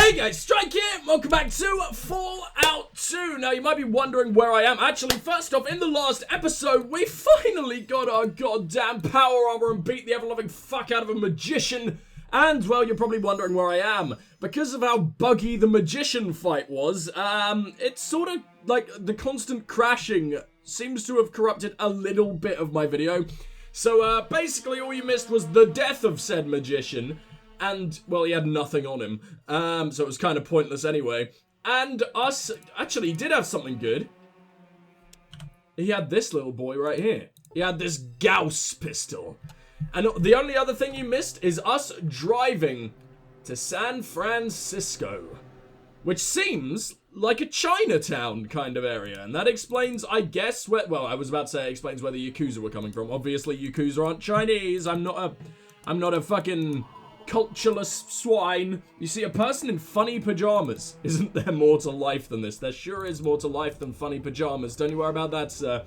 Hey guys, Strike here, welcome back to Fallout 2. Now you might be wondering where I am. Actually, first off, in the last episode, we finally got our goddamn power armor and beat the ever-loving fuck out of a magician. And, well, you're probably wondering where I am. Because of how buggy the magician fight was, it's sort of like the constant crashing seems to have corrupted a little bit of my video. So, basically all you missed was the death of said magician. And, well, he had nothing on him, so it was kind of pointless anyway. And us, actually, he did have something good. He had this little boy right here. He had this Gauss pistol. And the only other thing you missed is us driving to San Francisco, which seems like a Chinatown kind of area. And that explains, I guess, where, well, I was about to say it explains where the Yakuza were coming from. Obviously, Yakuza aren't Chinese. I'm not a fucking cultureless swine. You see, a person in funny pajamas. Isn't there more to life than this? There sure is more to life than funny pajamas. Don't you worry about that, sir.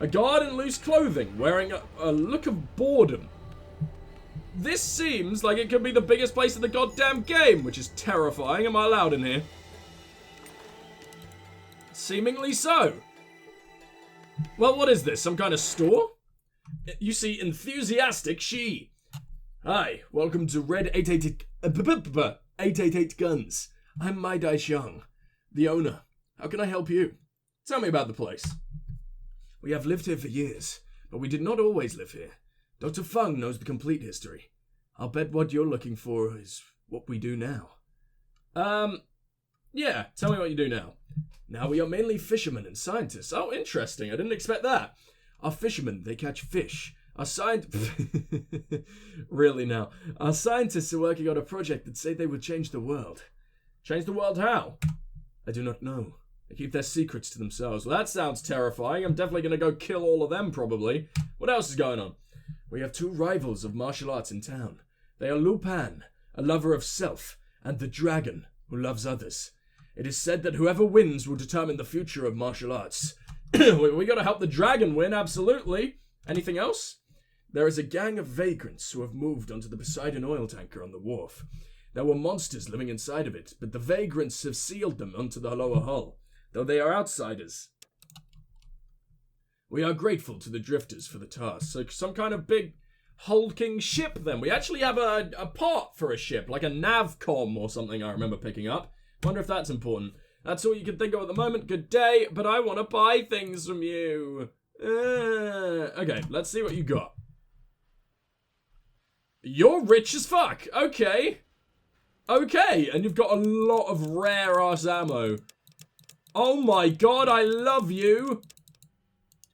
A guard in loose clothing, wearing a look of boredom. This seems like it could be the biggest place in the goddamn game, which is terrifying. Am I allowed in here? Seemingly so. Well, what is this? Some kind of store? You see, enthusiastic she. Hi, welcome to Red 888 Guns. I'm Mai Dai Xiang, the owner. How can I help you? Tell me about the place. We have lived here for years, but we did not always live here. Dr. Feng knows the complete history. I'll bet what you're looking for is what we do now. Yeah, tell me what you do now. Now we are mainly fishermen and scientists. Oh, interesting. I didn't expect that. Our fishermen, they catch fish. Our Really now. Our scientists are working on a project that say they will change the world. Change the world how? I do not know. They keep their secrets to themselves. Well, that sounds terrifying. I'm definitely going to go kill all of them, probably. What else is going on? We have two rivals of martial arts in town. They are Lu Pan, a lover of self, and the Dragon, who loves others. It is said that whoever wins will determine the future of martial arts. We gotta help the dragon win, absolutely. Anything else? There is a gang of vagrants who have moved onto the Poseidon oil tanker on the wharf. There were monsters living inside of it, but the vagrants have sealed them onto the lower hull, though they are outsiders. We are grateful to the drifters for the task. So some kind of big hulking ship then. We actually have a part for a ship, like a navcom or something I remember picking up. Wonder if that's important. That's all you can think of at the moment. Good day, but I want to buy things from you. Okay, let's see what you got. You're rich as fuck. Okay. Okay, and you've got a lot of rare-ass ammo. Oh my god, I love you.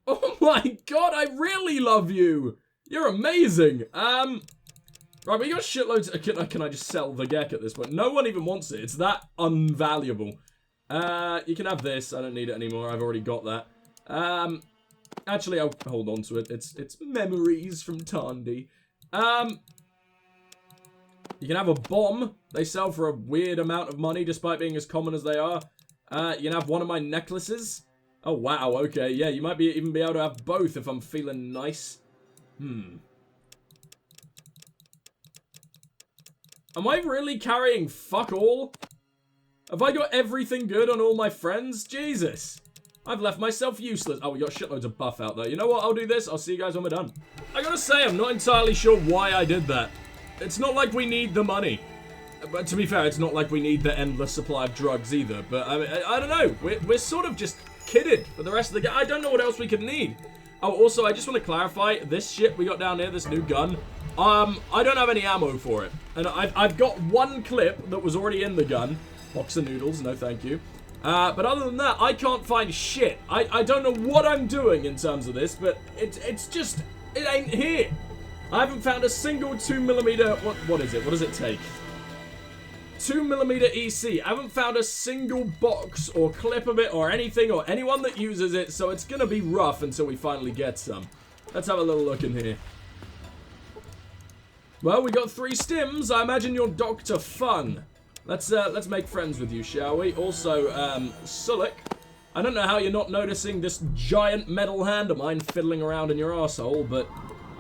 Oh my god, I really love you. You're amazing. Right, we got shitloads. Can I just sell the GECK at this point? No one even wants it. It's that unvaluable. You can have this. I don't need it anymore. I've already got that. Actually, I'll hold on to it. It's memories from Tandy. You can have a bomb. They sell for a weird amount of money, despite being as common as they are. You can have one of my necklaces. Oh, wow. Okay, yeah, you might even be able to have both if I'm feeling nice. Am I really carrying fuck all? Have I got everything good on all my friends? Jesus. I've left myself useless. Oh, we got shitloads of buff out there. You know what? I'll do this. I'll see you guys when we're done. I gotta say, I'm not entirely sure why I did that. It's not like we need the money. But to be fair, it's not like we need the endless supply of drugs either. But I don't know. We're sort of just kidded for the rest of the game. I don't know what else we could need. Oh, also, I just want to clarify. This shit we got down here, this new gun. I don't have any ammo for it. And I've got one clip that was already in the gun. Box of noodles, no thank you. But other than that, I can't find shit. I don't know what I'm doing in terms of this, but it's just, it ain't here. I haven't found a single 2mm, what is it? What does it take? 2mm EC. I haven't found a single box or clip of it or anything or anyone that uses it, so it's gonna be rough until we finally get some. Let's have a little look in here. Well, we got 3 stims. I imagine you're Dr. Fun. Let's make friends with you, shall we? Also, Sulik, I don't know how you're not noticing this giant metal hand of mine fiddling around in your arsehole, but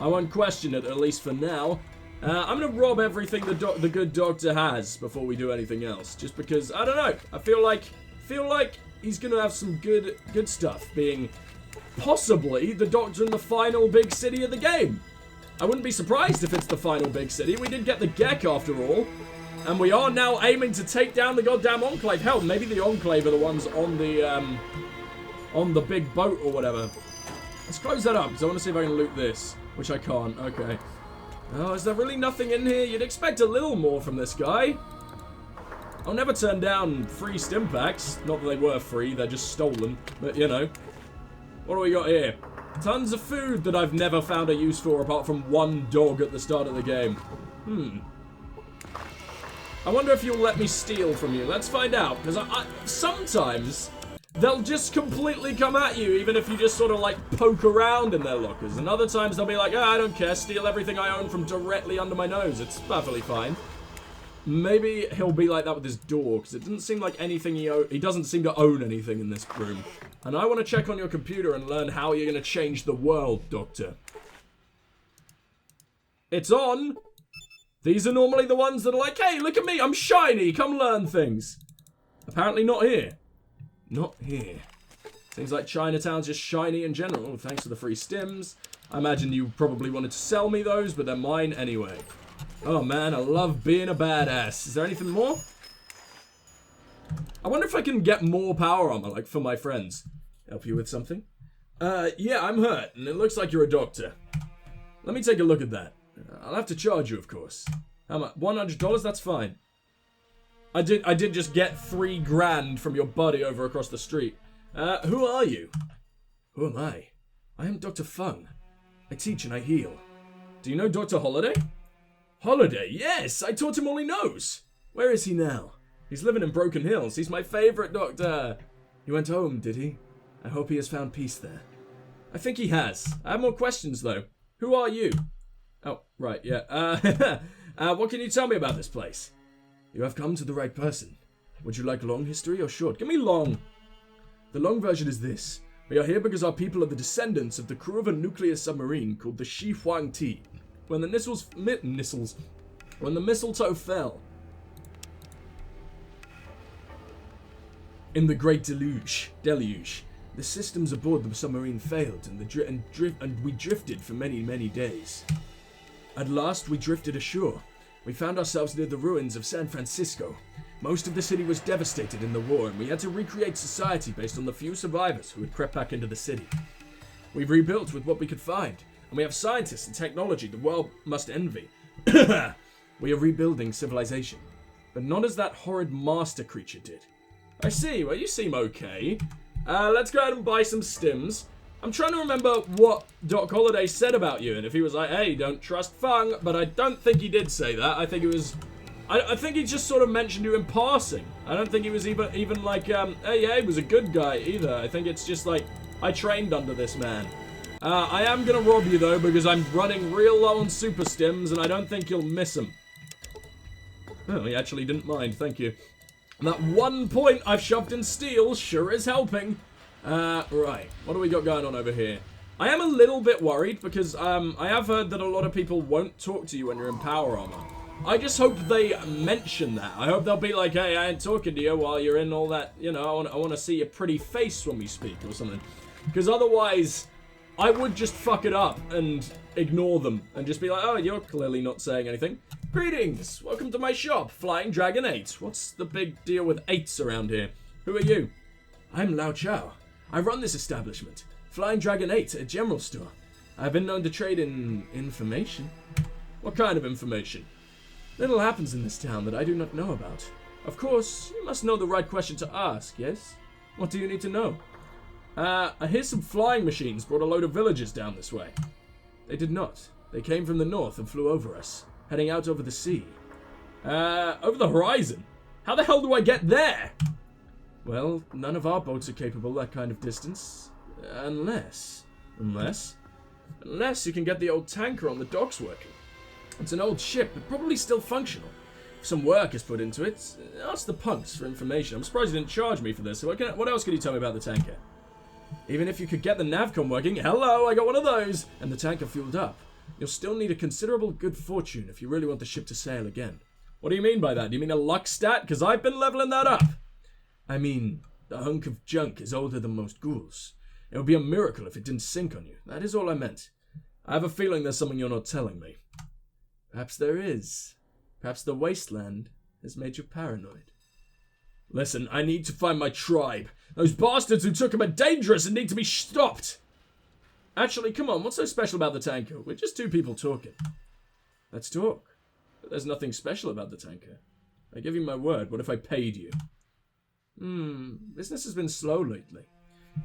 I won't question it, at least for now. I'm gonna rob everything the good doctor has before we do anything else. Just because, I don't know, I feel like he's gonna have some good stuff, being possibly the doctor in the final big city of the game. I wouldn't be surprised if it's the final big city. We did get the GECK after all. And we are now aiming to take down the goddamn Enclave. Hell, maybe the Enclave are the ones on the big boat or whatever. Let's close that up, because I want to see if I can loot this. Which I can't. Okay. Oh, is there really nothing in here? You'd expect a little more from this guy. I'll never turn down free stim packs. Not that they were free, they're just stolen. But, you know. What do we got here? Tons of food that I've never found a use for apart from one dog at the start of the game. I wonder if you'll let me steal from you. Let's find out. Because sometimes they'll just completely come at you, even if you just sort of like poke around in their lockers. And other times they'll be like, I don't care, steal everything I own from directly under my nose. It's perfectly fine. Maybe he'll be like that with his door, because it doesn't seem like anything he doesn't seem to own anything in this room. And I want to check on your computer and learn how you're going to change the world, Doctor. It's on! These are normally the ones that are like, hey, look at me, I'm shiny, come learn things. Apparently not here. Not here. Seems like Chinatown's just shiny in general, thanks for the free stims. I imagine you probably wanted to sell me those, but they're mine anyway. Oh man, I love being a badass. Is there anything more? I wonder if I can get more power armor, like, for my friends. Help you with something? Yeah, I'm hurt, and it looks like you're a doctor. Let me take a look at that. I'll have to charge you, of course. How much? $100? That's fine. I did just get $3 grand from your buddy over across the street. Who are you? Who am I? I am Dr. Fung. I teach and I heal. Do you know Dr. Holiday? Holiday? Yes! I taught him all he knows! Where is he now? He's living in Broken Hills. He's my favorite doctor. He went home, did he? I hope he has found peace there. I think he has. I have more questions, though. Who are you? Oh, right, yeah. What can you tell me about this place? You have come to the right person. Would you like long history or short? Give me long. The long version is this. We are here because our people are the descendants of the crew of a nuclear submarine called the Shi Huang Ti. When the mistletoe fell in the Great Deluge, the systems aboard the submarine failed, and we drifted for many, many days. At last, we drifted ashore. We found ourselves near the ruins of San Francisco. Most of the city was devastated in the war, and we had to recreate society based on the few survivors who had crept back into the city. We've rebuilt with what we could find, and we have scientists and technology the world must envy. We are rebuilding civilization, but not as that horrid master creature did. I see, well, you seem okay. Let's go ahead and buy some stims. I'm trying to remember what Doc Holliday said about you, and if he was like, hey, don't trust Fung, but I don't think he did say that. I think it was... I think he just sort of mentioned you in passing. I don't think he was even like, hey, yeah, he was a good guy either. I think it's just like, I trained under this man. I am gonna rob you, though, because I'm running real low on super stims, and I don't think you'll miss him. Oh, he actually didn't mind, thank you. That 1 point I've shoved in steel sure is helping. Right, what do we got going on over here? I am a little bit worried because I have heard that a lot of people won't talk to you when you're in power armor. I just hope they mention that. I hope they'll be like, hey, I ain't talking to you while you're in all that, you know, I want to see your pretty face when we speak or something. Because otherwise, I would just fuck it up and ignore them and just be like, oh, you're clearly not saying anything. Greetings, welcome to my shop, Flying Dragon 8. What's the big deal with 8s around here? Who are you? I'm Lao Chao. I run this establishment, Flying Dragon 8, a general store. I've been known to trade in information. What kind of information? Little happens in this town that I do not know about. Of course, you must know the right question to ask, yes? What do you need to know? I hear some flying machines brought a load of villagers down this way. They did not. They came from the north and flew over us, heading out over the sea. Over the horizon? How the hell do I get there? Well, none of our boats are capable that kind of distance. Unless you can get the old tanker on the docks working. It's an old ship, but probably still functional. If some work is put into it, ask the punks for information. I'm surprised you didn't charge me for this. What else can you tell me about the tanker? Even if you could get the navcom working, hello, I got one of those, and the tanker fueled up, You'll still need a considerable good fortune if you really want the ship to sail again. What do you mean by that? Do you mean a luck stat? Because I've been leveling that up. I mean, the hunk of junk is older than most ghouls. It would be a miracle if it didn't sink on you. That is all I meant. I have a feeling there's something you're not telling me. Perhaps there is. Perhaps the wasteland has made you paranoid. Listen, I need to find my tribe. Those bastards who took him are dangerous and need to be stopped. Actually, come on, what's so special about the tanker? We're just two people talking. Let's talk. But there's nothing special about the tanker. I give you my word, what if I paid you? Business has been slow lately.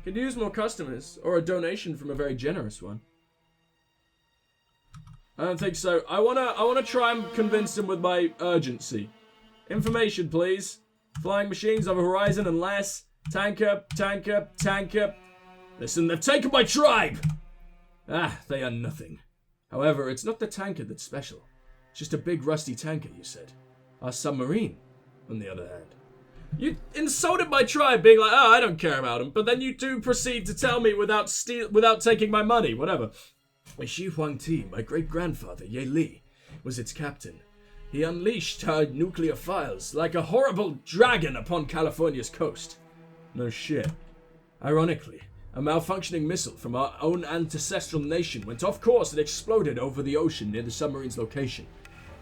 Could use more customers, or a donation from a very generous one. I don't think so. I wanna try and convince him with my urgency. Information, please. Flying machines over horizon and less. Tanker. Listen, they've taken my tribe! They are nothing. However, it's not the tanker that's special. It's just a big rusty tanker, you said. Our submarine, on the other hand. You insulted my tribe being like, I don't care about them, but then you do proceed to tell me without taking my money, whatever. Shi Huangti, my great-grandfather, Ye Li, was its captain. He unleashed her nuclear files like a horrible dragon upon California's coast. No shit. Ironically, a malfunctioning missile from our own ancestral nation went off course and exploded over the ocean near the submarine's location.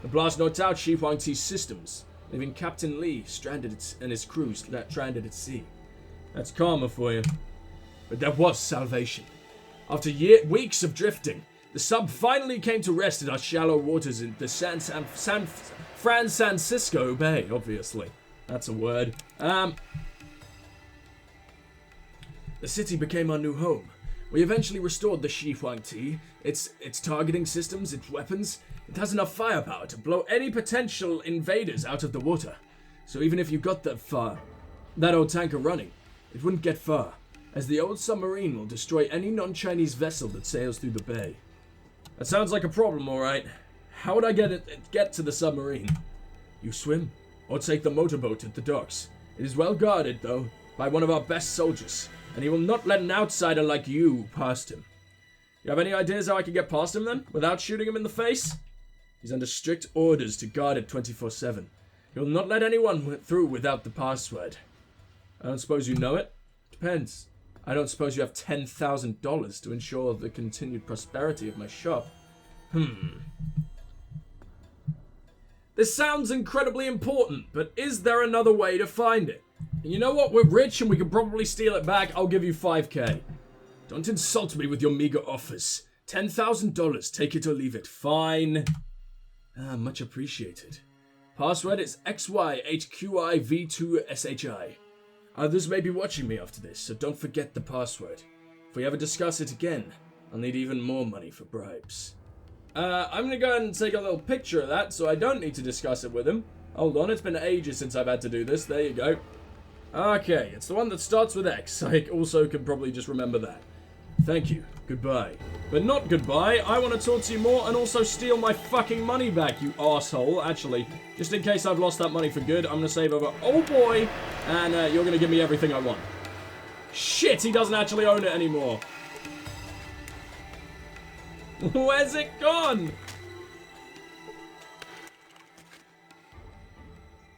The blast knocked out Shi Huangti's systems, leaving Captain Li stranded and his crew stranded at sea. That's karma for you. But there was salvation. After weeks of drifting, the sub finally came to rest in our shallow waters in the San Francisco Bay, obviously. That's a word. The city became our new home. We eventually restored the Shi Huangti, its targeting systems, its weapons. It has enough firepower to blow any potential invaders out of the water. So even if you got that old tanker running, it wouldn't get far, as the old submarine will destroy any non-Chinese vessel that sails through the bay. That sounds like a problem, alright. How would I get to the submarine? You swim, or take the motorboat at the docks. It is well guarded, though, by one of our best soldiers, and he will not let an outsider like you past him. You have any ideas how I can get past him, then, without shooting him in the face? He's under strict orders to guard it 24/7. He will not let anyone through without the password. I don't suppose you know it? Depends. I don't suppose you have $10,000 to ensure the continued prosperity of my shop. This sounds incredibly important, but is there another way to find it? And you know what? We're rich and we can probably steal it back. I'll give you $5,000. Don't insult me with your meager offers. $10,000. Take it or leave it. Fine. Much appreciated. Password is XYHQIV2SHI. Others may be watching me after this, so don't forget the password. If we ever discuss it again, I'll need even more money for bribes. I'm gonna go ahead and take a little picture of that, so I don't need to discuss it with him. Hold on, it's been ages since I've had to do this. There you go. Okay, it's the one that starts with X. I also can probably just remember that. Thank you. Goodbye. But not goodbye. I want to talk to you more and also steal my fucking money back, you asshole. Actually, just in case I've lost that money for good, I'm going to save over. Oh boy! And you're going to give me everything I want. Shit, he doesn't actually own it anymore. Where's it gone?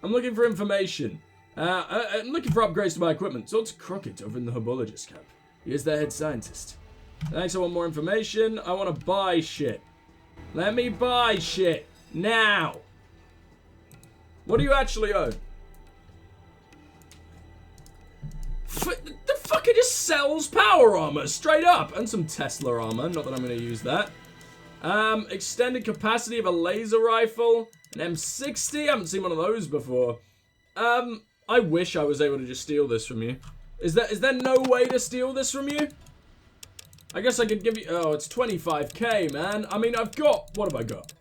I'm looking for information. I'm looking for upgrades to my equipment. So it's Crockett over in the herbologist camp. He is their head scientist. Thanks, I want more information. I want to buy shit. Let me buy shit. Now. What do you actually own? The fucker just sells power armor, straight up. And some Tesla armor. Not that I'm going to use that. Extended capacity of a laser rifle. An M60. I haven't seen one of those before. I wish I was able to just steal this from you. Is there no way to steal this from you? I guess I could give you... Oh, it's $25,000, man. I mean, I've got... What have I got?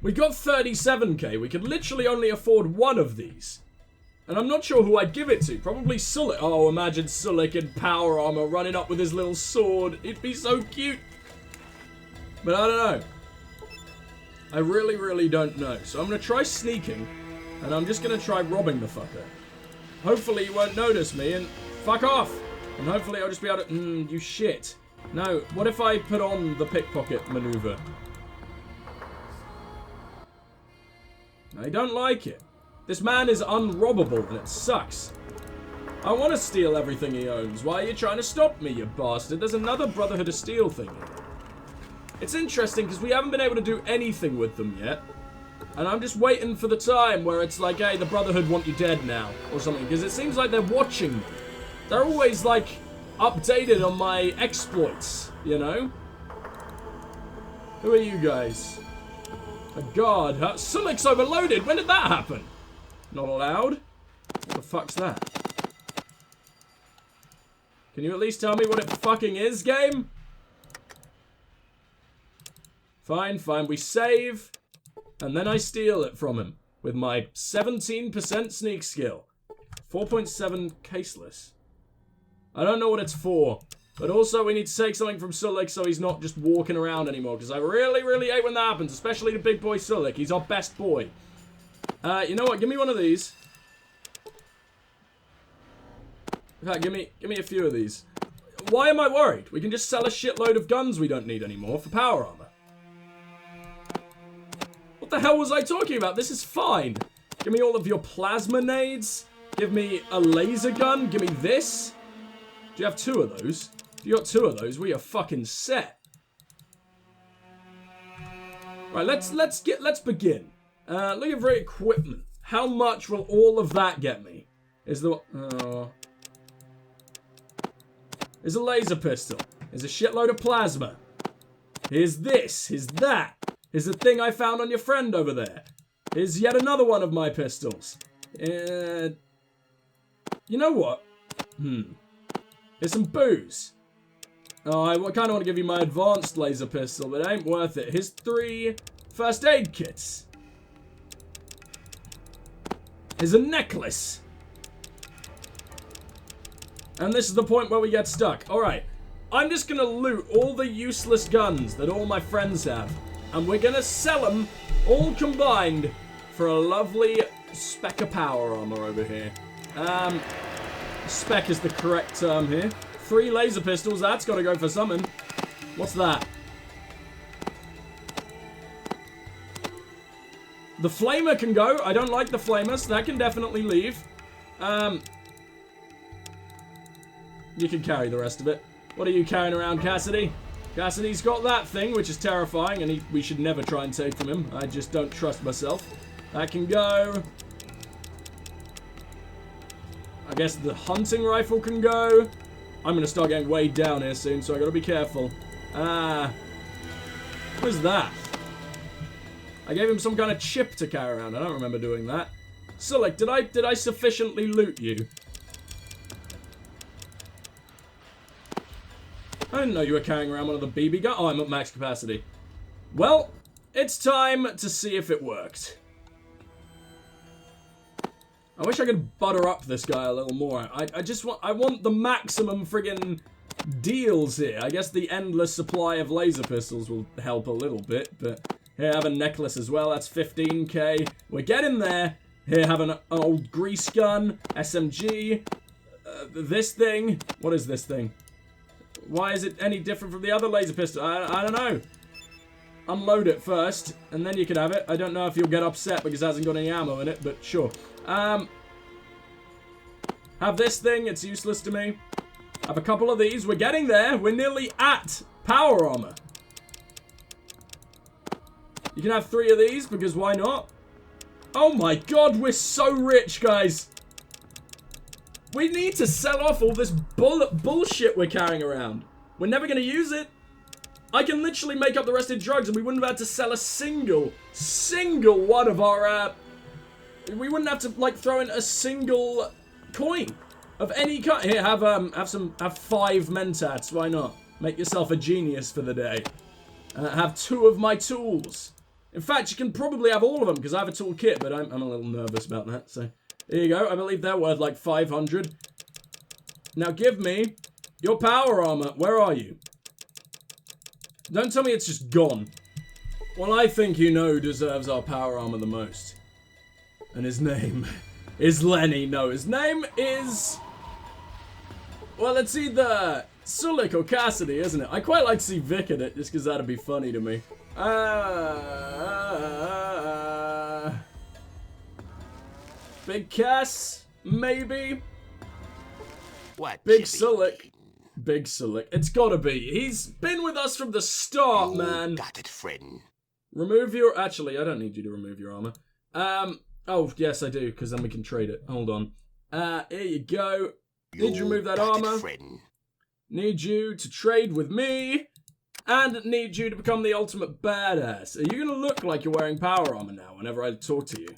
We got $37,000. We could literally only afford one of these. And I'm not sure who I'd give it to. Probably Sulik. Oh, imagine Sulik in power armor running up with his little sword. It'd be so cute. But I don't know. I really, really don't know. So I'm going to try sneaking. And I'm just gonna try robbing the fucker. Hopefully he won't notice me and fuck off. And hopefully I'll just be able to... you shit. No, what if I put on the pickpocket maneuver? I don't like it. This man is unrobbable and it sucks. I want to steal everything he owns. Why are you trying to stop me, you bastard? There's another Brotherhood of Steel thing here. It's interesting because we haven't been able to do anything with them yet. And I'm just waiting for the time where it's like, hey, the Brotherhood want you dead now. Or something. Because it seems like they're watching me. They're always, like, updated on my exploits, you know? Who are you guys? A guard. Sulik's overloaded. When did that happen? Not allowed? What the fuck's that? Can you at least tell me what it fucking is, game? Fine, fine. We save. And then I steal it from him. With my 17% sneak skill. 4.7 caseless. I don't know what it's for. But also we need to take something from Sulik so he's not just walking around anymore. Because I really, really hate when that happens. Especially the big boy Sulik. He's our best boy. You know what? Give me one of these. In fact, give me a few of these. Why am I worried? We can just sell a shitload of guns we don't need anymore for power armor. What the hell was I talking about? This is fine. Give me all of your plasma nades. Give me a laser gun. Give me this. Do you have two of those? If you got two of those, we are fucking set. Right, let's begin. Looking for equipment. How much will all of that get me? Is a laser pistol. Here's a shitload of plasma. Here's this. Here's that. Here's the thing I found on your friend over there. Here's yet another one of my pistols. You know what? Here's some booze. Oh, I kind of want to give you my advanced laser pistol, but it ain't worth it. Here's 3 first aid kits. Here's a necklace. And this is the point where we get stuck. Alright, I'm just gonna loot all the useless guns that all my friends have. And we're gonna sell them all combined for a lovely speck of power armor over here. Spec is the correct term here. 3 laser pistols, that's gotta go for something. What's that? The flamer can go. I don't like the flamer, so that can definitely leave. You can carry the rest of it. What are you carrying around, Cassidy? Cassidy's got that thing, which is terrifying, and we should never try and take from him. I just don't trust myself. That can go. I guess the hunting rifle can go. I'm going to start getting weighed down here soon, so I got to be careful. What is that? I gave him some kind of chip to carry around. I don't remember doing that. Sulik, did I sufficiently loot you? I didn't know you were carrying around one of the BB guns. Oh, I'm at max capacity. Well, it's time to see if it worked. I wish I could butter up this guy a little more. I want the maximum friggin' deals here. I guess the endless supply of laser pistols will help a little bit, but here, have a necklace as well. That's 15k. We're getting there. Here, have an old grease gun, SMG, this thing. What is this thing? Why is it any different from the other laser pistol? I don't know. Unload it first, and then you can have it. I don't know if you'll get upset because it hasn't got any ammo in it, but sure. Have this thing. It's useless to me. Have a couple of these. We're getting there. We're nearly at power armor. You can have 3 of these, because why not? Oh my god, we're so rich, guys. We need to sell off all this bullshit we're carrying around. We're never going to use it. I can literally make up the rest in drugs and we wouldn't have had to sell a single one of our, we wouldn't have to, like, throw in a single coin of any kind. Here, have 5 mentats, why not? Make yourself a genius for the day. Have 2 of my tools. In fact, you can probably have all of them because I have a tool kit, but I'm a little nervous about that, so... Here you go. I believe they're worth like 500. Now give me your power armor. Where are you? Don't tell me it's just gone. Well, I think you know who deserves our power armor the most. And his name is Lenny. No, his name is... Well, it's either Sulik or Cassidy, isn't it? I quite like to see Vic in it, just because that'd be funny to me. Big Cass, maybe? What? Big Sulik. Big Sulik. It's gotta be. He's been with us from the start, man. Got it, friend. Remove your... Actually, I don't need you to remove your armor. Oh, yes, I do, because then we can trade it. Hold on. Here you go. Need you to remove that armor. Need you to trade with me. And need you to become the ultimate badass. Are you going to look like you're wearing power armor now whenever I talk to you?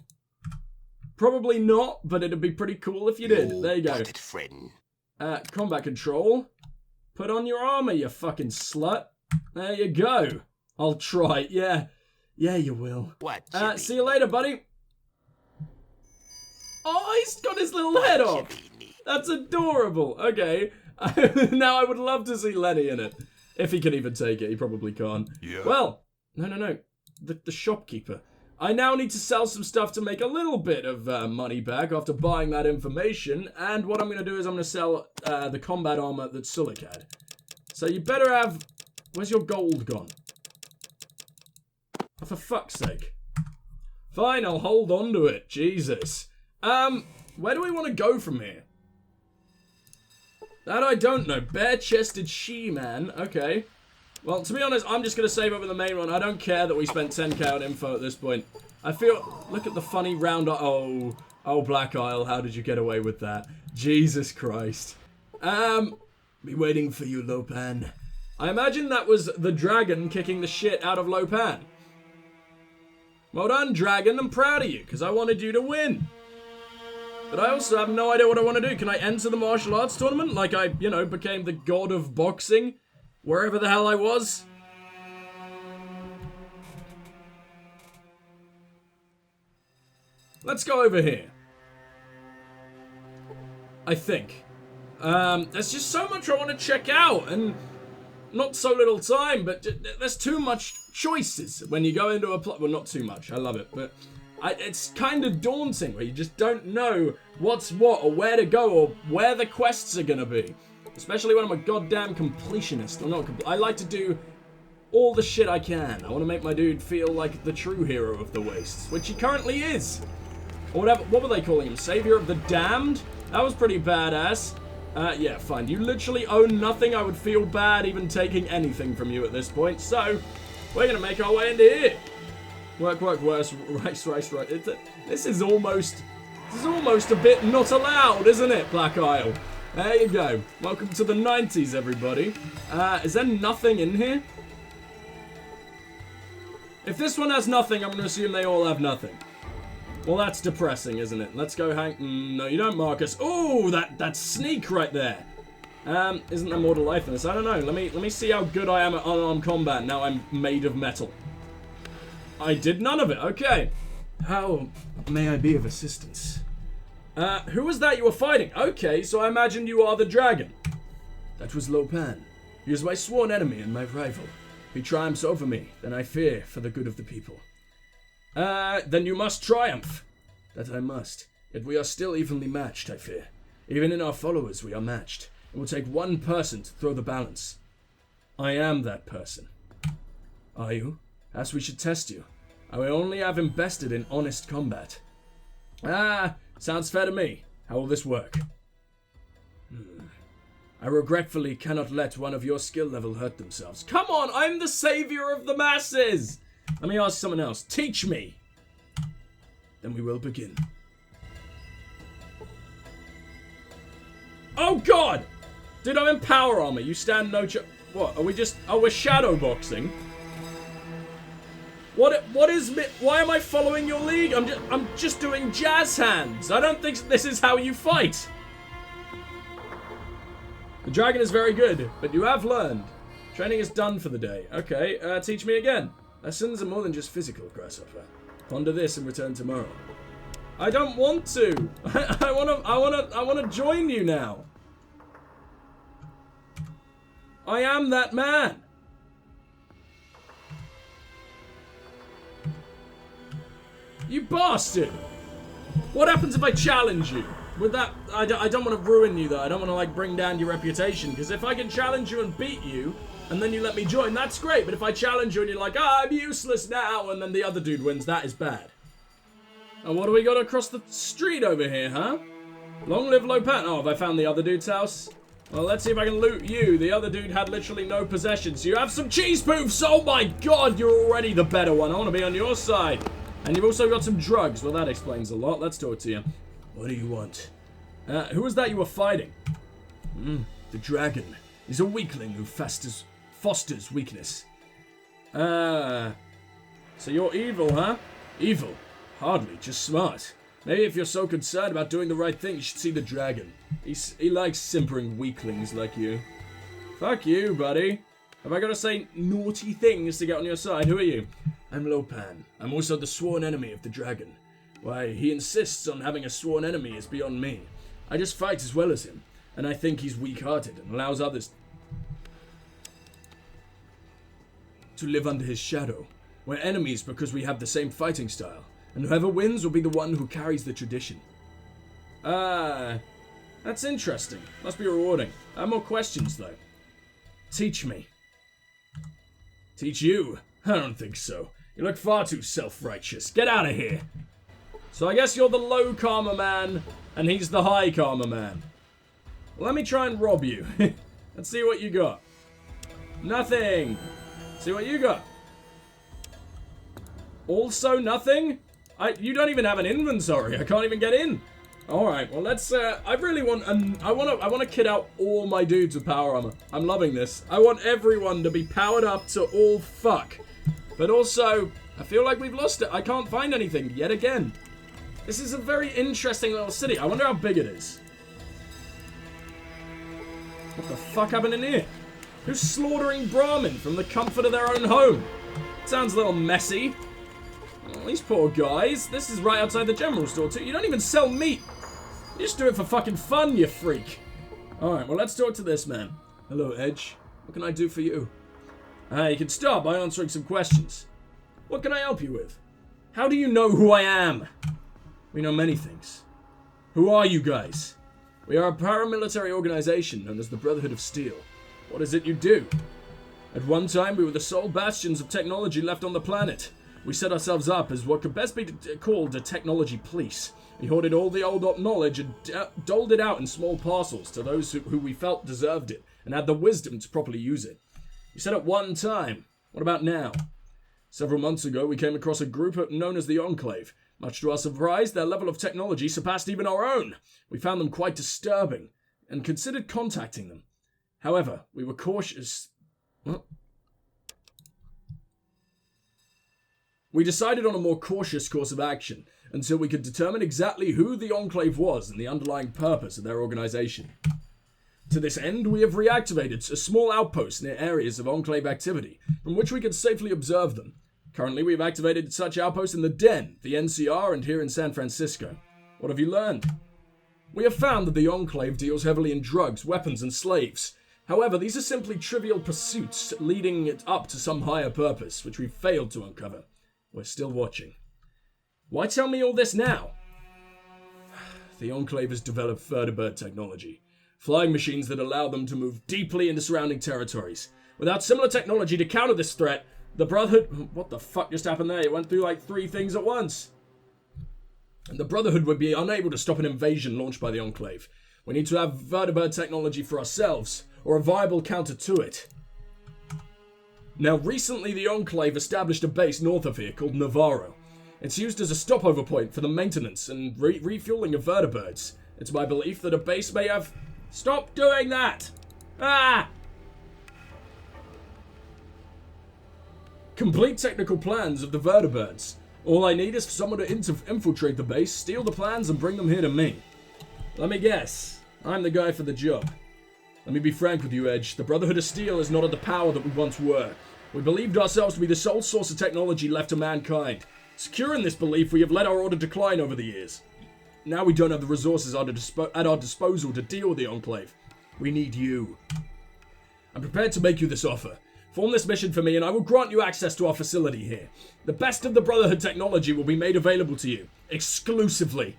Probably not, but it'd be pretty cool if you did. There you go. Combat control. Put on your armor, you fucking slut. There you go. I'll try. Yeah. Yeah, you will. See you later, buddy. Oh, he's got his little head off. That's adorable. Okay. Now I would love to see Lenny in it. If he can even take it. He probably can't. Yeah. Well, no. The shopkeeper. I now need to sell some stuff to make a little bit of money back after buying that information. And what I'm going to do is I'm going to sell the combat armor that Sulik had. So you better have... Where's your gold gone? Oh, for fuck's sake. Fine, I'll hold on to it. Jesus. Where do we want to go from here? That I don't know. Bare-chested she-man. Okay. Well, to be honest, I'm just going to save over the main one. I don't care that we spent 10k on info at this point. I feel... Look at the funny round... Oh, Black Isle, how did you get away with that? Jesus Christ. Be waiting for you, Lopan. I imagine that was the dragon kicking the shit out of Lopan. Well done, dragon. I'm proud of you, because I wanted you to win. But I also have no idea what I want to do. Can I enter the martial arts tournament? Like I, became the god of boxing? Wherever the hell I was? Let's go over here. I think. There's just so much I want to check out, and not so little time, but there's too much choices when you go into a well, not too much, I love it, but it's kind of daunting where you just don't know what's what, or where to go, or where the quests are gonna be. Especially when I'm a goddamn completionist. I like to do all the shit I can. I want to make my dude feel like the true hero of the wastes, which he currently is. Or whatever, what were they calling him? Savior of the damned? That was pretty badass. Yeah, fine. You literally own nothing. I would feel bad even taking anything from you at this point. So, we're going to make our way into here. Work, worse. Right. This is almost a bit not allowed, isn't it, Black Isle? There you go. Welcome to the 90s, everybody. Is there nothing in here? If this one has nothing, I'm going to assume they all have nothing. Well, that's depressing, isn't it? Let's go hang... No, you don't, Marcus. Oh, that sneak right there. Isn't there more to life than this? I don't know. Let me see how good I am at unarmed combat now I'm made of metal. I did none of it. Okay. How may I be of assistance? Who was that you were fighting? Okay, so I imagine you are the dragon. That was Lopan. He is my sworn enemy and my rival. If he triumphs over me, then I fear for the good of the people. Then you must triumph. That I must. Yet we are still evenly matched, I fear. Even in our followers, we are matched. It will take one person to throw the balance. I am that person. Are you? As we should test you. I will only have invested in honest combat. Sounds fair to me. How will this work? I regretfully cannot let one of your skill level hurt themselves. Come on, I'm the savior of the masses! Let me ask someone else. Teach me! Then we will begin. Oh god! Dude, I'm in power armor. You stand no chance. What, are we just... Oh, we're shadow boxing. What is... Why am I following your lead? I'm just doing jazz hands. I don't think this is how you fight. The dragon is very good, but you have learned. Training is done for the day. Okay, teach me again. Lessons are more than just physical, Grasshopper. Ponder this and return tomorrow. I don't want to. I wanna join you now. I am that man. You bastard! What happens if I challenge you? With that, I don't want to ruin you though. I don't want to like bring down your reputation. Because if I can challenge you and beat you, and then you let me join, that's great. But if I challenge you and you're like, I'm useless now, and then the other dude wins, that is bad. And what do we got across the street over here, huh? Long live Lopan. Oh, have I found the other dude's house? Well, let's see if I can loot you. The other dude had literally no possessions. You have some cheese poofs. Oh my god, you're already the better one. I want to be on your side. And you've also got some drugs. Well, that explains a lot. Let's talk to you. What do you want? Who was that you were fighting? The dragon. He's a weakling who fosters weakness. So you're evil, huh? Evil? Hardly, just smart. Maybe if you're so concerned about doing the right thing, you should see the dragon. He likes simpering weaklings like you. Fuck you, buddy. Have I got to say naughty things to get on your side? Who are you? I'm Lopan. I'm also the sworn enemy of the dragon. Why, he insists on having a sworn enemy is beyond me. I just fight as well as him, and I think he's weak-hearted and allows others to live under his shadow. We're enemies because we have the same fighting style, and whoever wins will be the one who carries the tradition. That's interesting. Must be rewarding. I have more questions, though. Teach me. Teach you? I don't think so. You look far too self-righteous. Get out of here. So I guess you're the low karma man, and he's the high karma man. Well, let me try and rob you. Let's see what you got. Nothing. See what you got. Also nothing? You don't even have an inventory. I can't even get in. All right. Well, let's. I really want. I want to kit out all my dudes with power armor. I'm loving this. I want everyone to be powered up to all fuck. But also, I feel like we've lost it. I can't find anything yet again. This is a very interesting little city. I wonder how big it is. What the fuck happened in here? Who's slaughtering Brahmin from the comfort of their own home? Sounds a little messy. Oh, these poor guys. This is right outside the general store too. You don't even sell meat. You just do it for fucking fun, you freak. Alright, well let's talk to this man. Hello, Edge. What can I do for you? You can start by answering some questions. What can I help you with? How do you know who I am? We know many things. Who are you guys? We are a paramilitary organization known as the Brotherhood of Steel. What is it you do? At one time, we were the sole bastions of technology left on the planet. We set ourselves up as what could best be called a technology police. We hoarded all the old knowledge and doled it out in small parcels to those who we felt deserved it and had the wisdom to properly use it. You said at one time. What about now? Several months ago, we came across a group known as the Enclave. Much to our surprise, their level of technology surpassed even our own. We found them quite disturbing and considered contacting them. However, we were cautious. We decided on a more cautious course of action until we could determine exactly who the Enclave was and the underlying purpose of their organization. To this end, we have reactivated a small outpost near areas of Enclave activity from which we could safely observe them. Currently, we've activated such outposts in the Den, the NCR, and here in San Francisco. What have you learned? We have found that the Enclave deals heavily in drugs, weapons, and slaves. However, these are simply trivial pursuits leading it up to some higher purpose, which we've failed to uncover. We're still watching. Why tell me all this now? The Enclave has developed vertibird technology, flying machines that allow them to move deeply into surrounding territories. Without similar technology to counter this threat, the Brotherhood... What the fuck just happened there? It went through like 3 things at once. And the Brotherhood would be unable to stop an invasion launched by the Enclave. We need to have vertibird technology for ourselves, or a viable counter to it. Now, recently the Enclave established a base north of here called Navarro. It's used as a stopover point for the maintenance and refueling of vertibirds. It's my belief that a base may have... Stop doing that! Complete technical plans of the vertibirds. All I need is for someone to infiltrate the base, steal the plans, and bring them here to me. Let me guess. I'm the guy for the job. Let me be frank with you, Edge. The Brotherhood of Steel is not at the power that we once were. We believed ourselves to be the sole source of technology left to mankind. Secure in this belief, we have let our order decline over the years. Now we don't have the resources at our disposal to deal with the Enclave. We need you. I'm prepared to make you this offer. Form this mission for me and I will grant you access to our facility here. The best of the Brotherhood technology will be made available to you. Exclusively.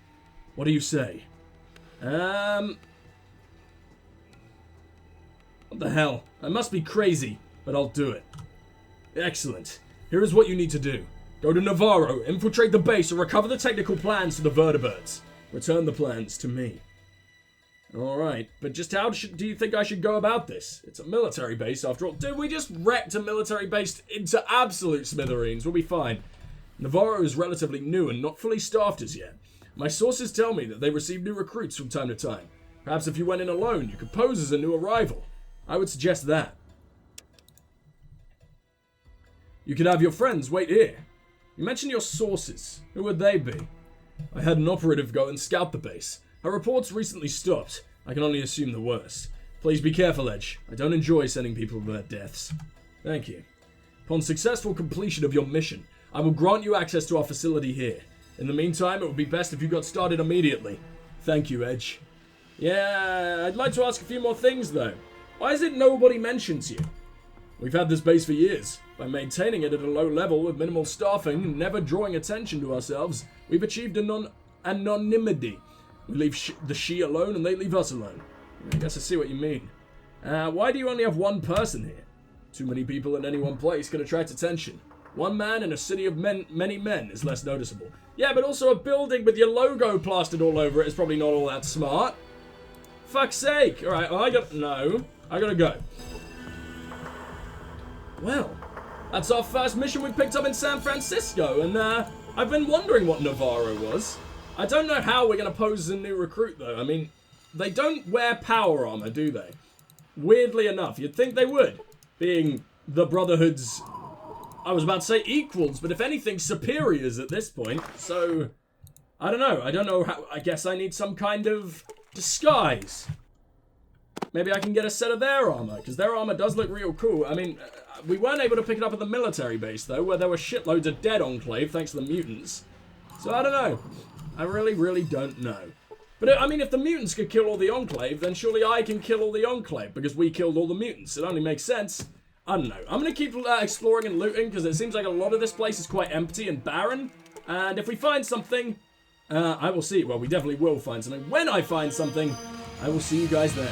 What do you say? What the hell? I must be crazy, but I'll do it. Excellent. Here is what you need to do. Go to Navarro, infiltrate the base, and recover the technical plans to the vertebrates. Return the plans to me. Alright, but just how do you think I should go about this? It's a military base after all. Dude, we just wrecked a military base into absolute smithereens. We'll be fine. Navarro is relatively new and not fully staffed as yet. My sources tell me that they receive new recruits from time to time. Perhaps if you went in alone, you could pose as a new arrival. I would suggest that. You could have your friends wait here. You mentioned your sources. Who would they be? I had an operative go and scout the base. Her reports recently stopped. I can only assume the worst. Please be careful, Edge. I don't enjoy sending people to their deaths. Thank you. Upon successful completion of your mission, I will grant you access to our facility here. In the meantime, it would be best if you got started immediately. Thank you, Edge. Yeah, I'd like to ask a few more things, though. Why is it nobody mentions you? We've had this base for years. By maintaining it at a low level with minimal staffing and never drawing attention to ourselves, we've achieved anonymity. We leave the she alone and they leave us alone. I guess I see what you mean. Why do you only have one person here? Too many people in any one place can attract attention. One man in a city of many men is less noticeable. Yeah, but also a building with your logo plastered all over it is probably not all that smart. Fuck's sake. Alright, well, I gotta go. Well, that's our first mission we picked up in San Francisco, and I've been wondering what Navarro was. I don't know how we're going to pose as a new recruit, though. I mean, they don't wear power armor, do they? Weirdly enough, you'd think they would, being the Brotherhood's, I was about to say equals, but if anything, superiors at this point. So, I don't know how, I guess I need some kind of disguise. Maybe I can get a set of their armor, because their armor does look real cool. I mean, we weren't able to pick it up at the military base, though, where there were shitloads of dead Enclave, thanks to the mutants. So, I don't know. I really don't know. But, I mean, if the mutants could kill all the Enclave, then surely I can kill all the Enclave, because we killed all the mutants. It only makes sense. I don't know. I'm going to keep exploring and looting, because it seems like a lot of this place is quite empty and barren. And if we find something, I will see. Well, we definitely will find something. When I find something, I will see you guys then.